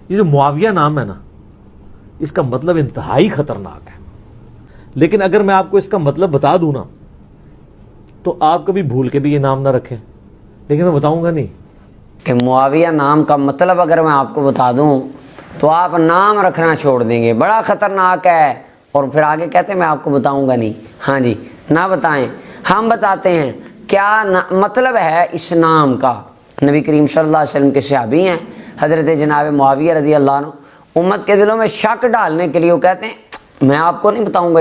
یہ جو معاویہ نام ہے نا، اس کا مطلب انتہائی خطرناک ہے، لیکن اگر میں آپ کو اس کا مطلب بتا دوں نا تو آپ کبھی بھول کے بھی یہ نام نہ رکھیں، لیکن میں بتاؤں گا نہیں کہ معاویہ نام کا مطلب اگر میں آپ کو بتا دوں تو آپ نام رکھنا چھوڑ دیں گے، بڑا خطرناک ہے، اور پھر آگے کہتے ہیں میں آپ کو بتاؤں گا نہیں۔ ہاں جی، نہ بتائیں، ہم بتاتے ہیں کیا مطلب ہے اس نام کا۔ نبی کریم صلی اللہ علیہ وسلم کے صحابی ہیں حضرت جناب معاویہ رضی اللہ عنہ، امت کے دلوں میں شک ڈالنے کے لیے وہ کہتے ہیں میں آپ کو نہیں بتاؤں گا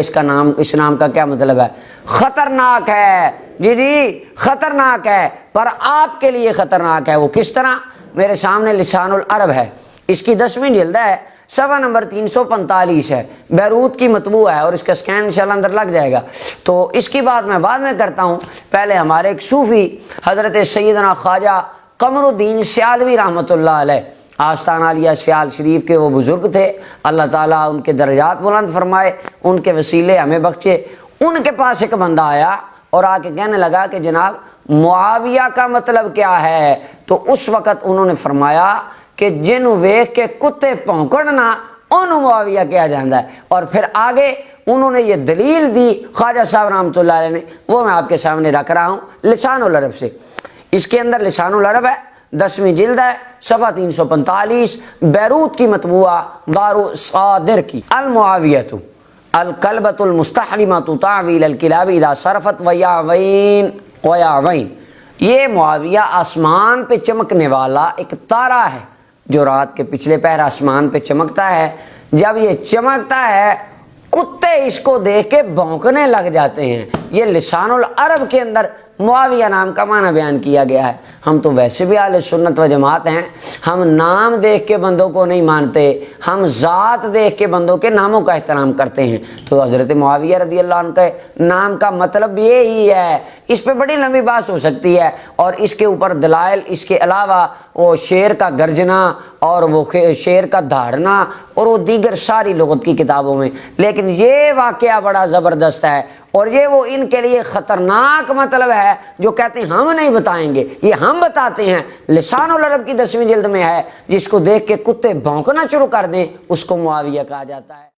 اس نام کا کیا مطلب ہے، خطرناک ہے، جی خطرناک ہے، پر آپ کے لیے خطرناک ہے۔ وہ کس طرح؟ میرے سامنے لسان العرب ہے، اس کی 10ویں جلد ہے، صفحہ نمبر 345 ہے، بیروت کی مطبوع ہے، اور اس کا سکین انشاءاللہ اندر لگ جائے گا۔ تو اس کی بات میں بعد میں کرتا ہوں، پہلے ہمارے ایک صوفی حضرت سیدنا خواجہ قمر الدین سیالوی رحمۃ اللہ علیہ، آستانہ عالیہ سیال شریف کے وہ بزرگ تھے، اللہ تعالیٰ ان کے درجات بلند فرمائے، ان کے وسیلے ہمیں بخشے۔ ان کے پاس ایک بندہ آیا اور آ کے کہنے لگا کہ جناب معاویہ کا مطلب کیا ہے؟ تو اس وقت انہوں نے فرمایا کہ جن ویکھ کے کتے پونکڑنا انہوں معاویہ کیا جاندہ ہے، اور پھر آگے انہوں نے یہ دلیل دی خواجہ صاحب رحمۃ اللہ علیہ نے، وہ میں آپ کے سامنے رکھ رہا ہوں لسان العرب سے۔ اس کے اندر لسان العرب ہے، 10ویں جلد ہے، صفحہ 345، بیروت کی مطبوعہ دارو صادر کی۔ المعاویۃ الکلبۃ المستحرمۃ تعویل الکلاب اذا صرفت ویاوین ویاوین۔ یہ معاویہ آسمان پہ چمکنے والا ایک تارہ ہے جو رات کے پچھلے پہر آسمان پہ چمکتا ہے، جب یہ چمکتا ہے کتے اس کو دیکھ کے بھونکنے لگ جاتے ہیں۔ یہ لسان العرب کے اندر معاویہ نام کا معنی بیان کیا گیا ہے۔ ہم تو ویسے بھی اہل سنت و جماعت ہیں، ہم نام دیکھ کے بندوں کو نہیں مانتے، ہم ذات دیکھ کے بندوں کے ناموں کا احترام کرتے ہیں۔ تو حضرت معاویہ رضی اللہ عنہ کے نام کا مطلب یہی ہے۔ اس پہ بڑی لمبی بات ہو سکتی ہے، اور اس کے اوپر دلائل اس کے علاوہ وہ شیر کا گرجنا اور وہ شیر کا دھاڑنا اور وہ دیگر ساری لغت کی کتابوں میں، لیکن یہ واقعہ بڑا زبردست ہے، اور یہ وہ ان کے لیے خطرناک مطلب ہے جو کہتے ہیں ہم نہیں بتائیں گے، یہ ہم بتاتے ہیں۔ لسان العرب کی 10ویں جلد میں ہے، جس کو دیکھ کے کتے بھونکنا شروع کر دیں اس کو معاویہ کہا جاتا ہے۔